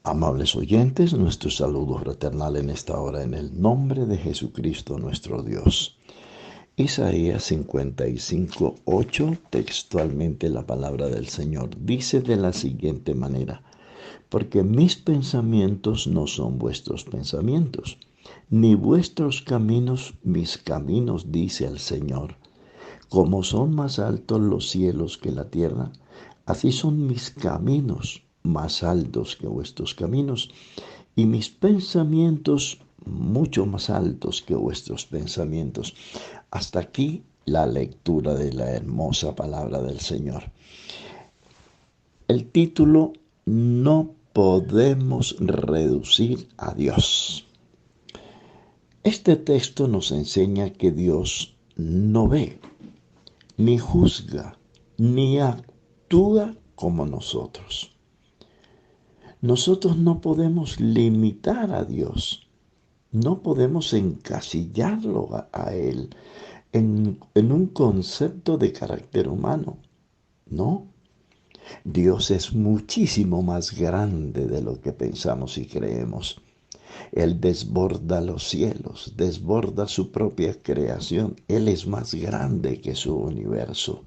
Amables oyentes, nuestro saludo fraternal en esta hora en el nombre de Jesucristo nuestro Dios. Isaías 55:8, textualmente la palabra del Señor, dice de la siguiente manera: porque mis pensamientos no son vuestros pensamientos, ni vuestros caminos mis caminos, dice el Señor. Como son más altos los cielos que la tierra, así son mis caminos más altos que vuestros caminos, y mis pensamientos mucho más altos que vuestros pensamientos. Hasta aquí la lectura de la hermosa palabra del Señor. El título: no podemos reducir a Dios. Este texto nos enseña que Dios no ve, ni juzga, ni actúa como nosotros. Nosotros no podemos limitar a Dios, no podemos encasillarlo a Él en un concepto de carácter humano. No, Dios es muchísimo más grande de lo que pensamos y creemos. Él desborda los cielos, desborda su propia creación. Él es más grande que su universo.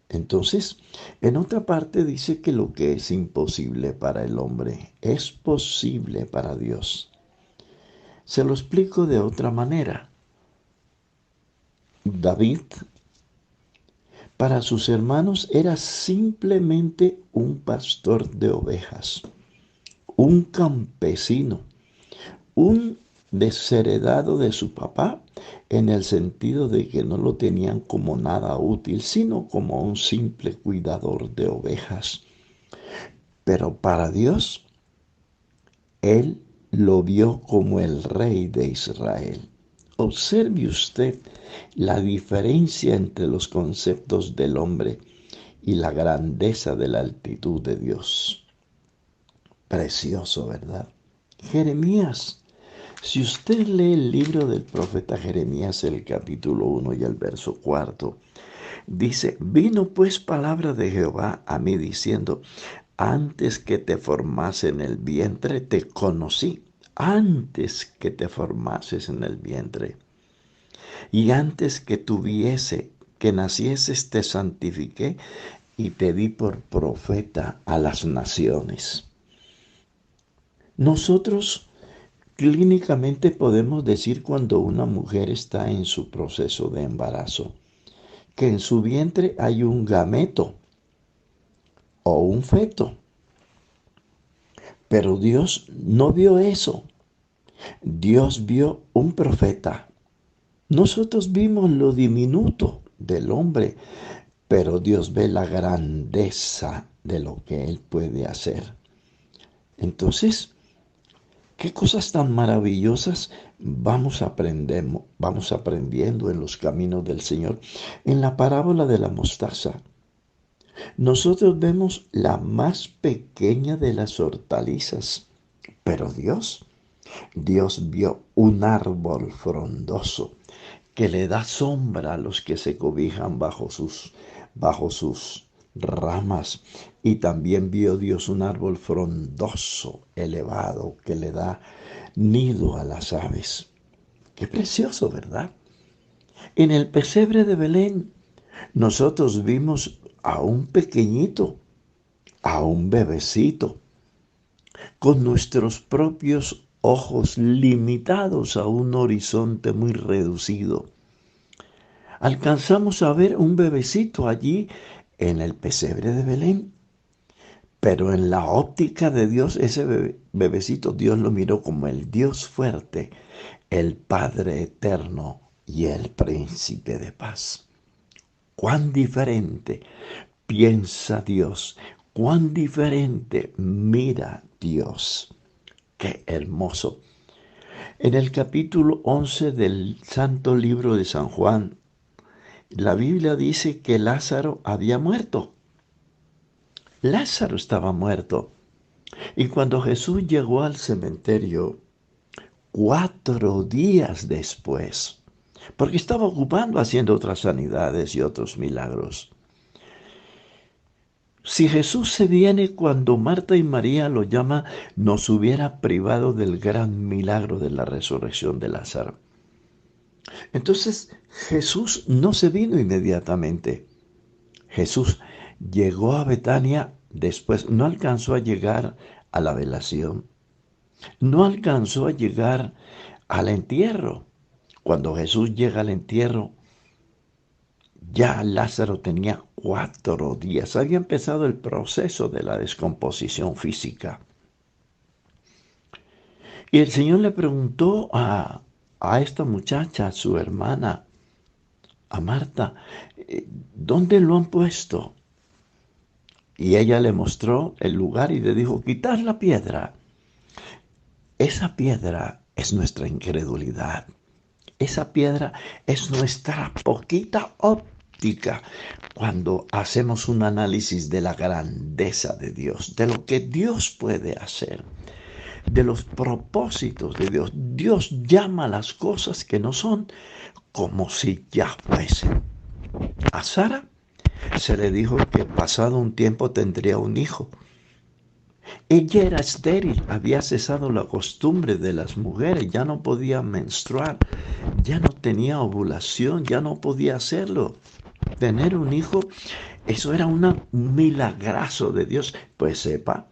Entonces, en otra parte dice que lo que es imposible para el hombre es posible para Dios. Se lo explico de otra manera. David, para sus hermanos, era simplemente un pastor de ovejas, un campesino, un desheredado de su papá, en el sentido de que no lo tenían como nada útil, sino como un simple cuidador de ovejas. Pero para Dios, Él lo vio como el rey de Israel. Observe usted la diferencia entre los conceptos del hombre y la grandeza de la altitud de Dios. Precioso, ¿verdad? Jeremías. Si usted lee el libro del profeta Jeremías, el capítulo 1 y el verso 4, dice: vino pues palabra de Jehová a mí diciendo: antes que te formase en el vientre, te conocí. Antes que te formases en el vientre. Y antes que nacieses, te santifiqué y te di por profeta a las naciones. Nosotros clínicamente podemos decir, cuando una mujer está en su proceso de embarazo, que en su vientre hay un gameto o un feto. Pero Dios no vio eso. Dios vio un profeta. Nosotros vimos lo diminuto del hombre, pero Dios ve la grandeza de lo que Él puede hacer. Entonces, qué cosas tan maravillosas vamos aprendiendo en los caminos del Señor. En la parábola de la mostaza, nosotros vemos la más pequeña de las hortalizas, pero Dios vio un árbol frondoso que le da sombra a los que se cobijan bajo sus ramas. Y también vio Dios un árbol frondoso, elevado, que le da nido a las aves. Qué precioso, ¿verdad? En el pesebre de Belén, nosotros vimos a un pequeñito, a un bebecito, con nuestros propios ojos limitados a un horizonte muy reducido. Alcanzamos a ver un bebecito allí en el pesebre de Belén, pero en la óptica de Dios, ese bebecito Dios lo miró como el Dios fuerte, el Padre eterno y el Príncipe de paz. Cuán diferente piensa Dios, cuán diferente mira Dios. Qué hermoso. En el capítulo 11 del Santo Libro de San Juan, la Biblia dice que Lázaro había muerto. Lázaro estaba muerto. Y cuando Jesús llegó al cementerio, 4 días después, porque estaba ocupando haciendo otras sanidades y otros milagros, Si Jesús se viene cuando Marta y María lo llama, nos hubiera privado del gran milagro de la resurrección de Lázaro. Entonces Jesús no se vino inmediatamente. Jesús llegó a Betania después, no alcanzó a llegar a la velación, no alcanzó a llegar al entierro. Cuando Jesús llega al entierro, ya Lázaro tenía 4 días. Había empezado el proceso de la descomposición física. Y el Señor le preguntó a esta muchacha, su hermana, a Marta, ¿dónde lo han puesto? Y ella le mostró el lugar y le dijo, quitad la piedra. Esa piedra es nuestra incredulidad. Esa piedra es nuestra poquita óptica cuando hacemos un análisis de la grandeza de Dios, de lo que Dios puede hacer, de los propósitos de Dios. Dios llama las cosas que no son como si ya fuesen. A Sara se le dijo que pasado un tiempo tendría un hijo. Ella era estéril, había cesado la costumbre de las mujeres, ya no podía menstruar, ya no tenía ovulación, ya no podía hacerlo. Tener un hijo, eso era un milagrazo de Dios. Pues sepa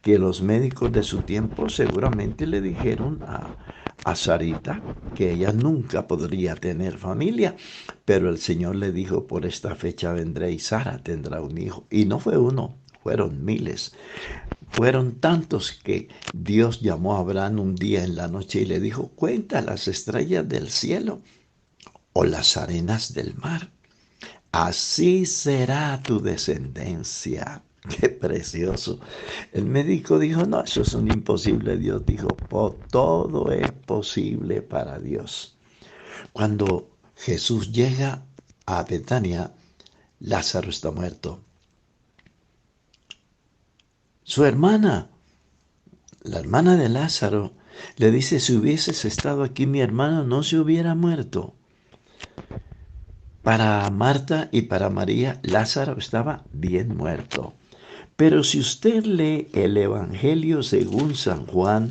que los médicos de su tiempo seguramente le dijeron a Sarita que ella nunca podría tener familia, pero el Señor le dijo, por esta fecha vendré y Sara tendrá un hijo. Y no fue uno, fueron miles. Fueron tantos que Dios llamó a Abraham un día en la noche y le dijo, cuenta las estrellas del cielo o las arenas del mar. Así será tu descendencia. Qué precioso. El médico dijo, no, eso es un imposible. Dios dijo, todo es posible para Dios. Cuando Jesús llega a Betania, Lázaro está muerto. Su hermana, la hermana de Lázaro, le dice, si hubieses estado aquí, mi hermano no se hubiera muerto. Para Marta y para María, Lázaro estaba bien muerto. Pero si usted lee el Evangelio según San Juan,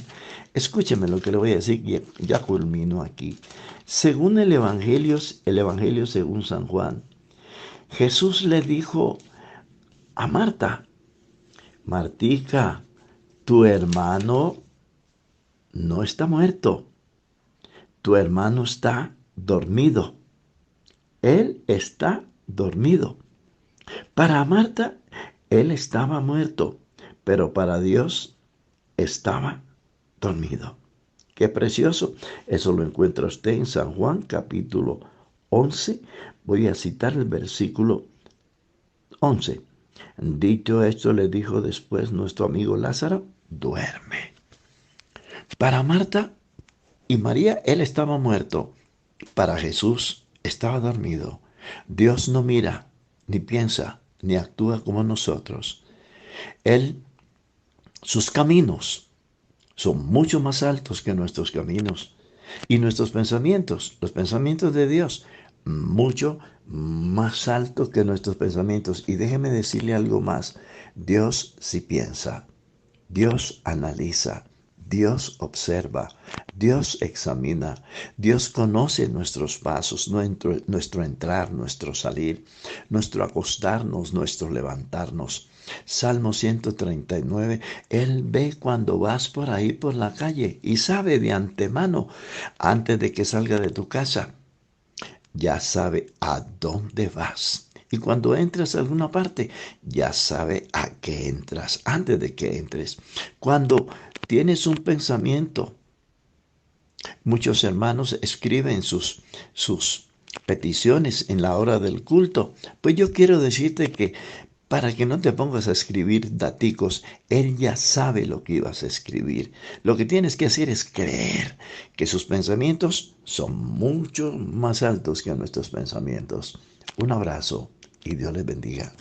escúcheme lo que le voy a decir, ya culmino aquí. Según el Evangelio según San Juan, Jesús le dijo a Marta, Martica, tu hermano no está muerto, tu hermano está dormido. Él está dormido. Para Marta, él estaba muerto, pero para Dios estaba dormido. Qué precioso. Eso lo encuentra usted en San Juan capítulo 11. Voy a citar el versículo 11. Dicho esto, le dijo después nuestro amigo Lázaro, duerme. Para Marta y María, él estaba muerto. Para Jesús, estaba dormido. Dios no mira, ni piensa, ni actúa como nosotros. Sus caminos son mucho más altos que nuestros caminos. Y nuestros pensamientos, los pensamientos de Dios, mucho más altos que nuestros pensamientos. Y déjeme decirle algo más. Dios sí piensa, Dios analiza, Dios observa, Dios examina, Dios conoce nuestros pasos, nuestro entrar, nuestro salir, nuestro acostarnos, nuestro levantarnos. Salmo 139, Él ve cuando vas por ahí por la calle y sabe de antemano, antes de que salga de tu casa, ya sabe a dónde vas. Y cuando entras a alguna parte, ya sabe a qué entras antes de que entres. Cuando tienes un pensamiento, muchos hermanos escriben sus peticiones en la hora del culto. Pues yo quiero decirte que para que no te pongas a escribir daticos, Él ya sabe lo que ibas a escribir. Lo que tienes que hacer es creer que sus pensamientos son mucho más altos que nuestros pensamientos. Un abrazo y Dios les bendiga.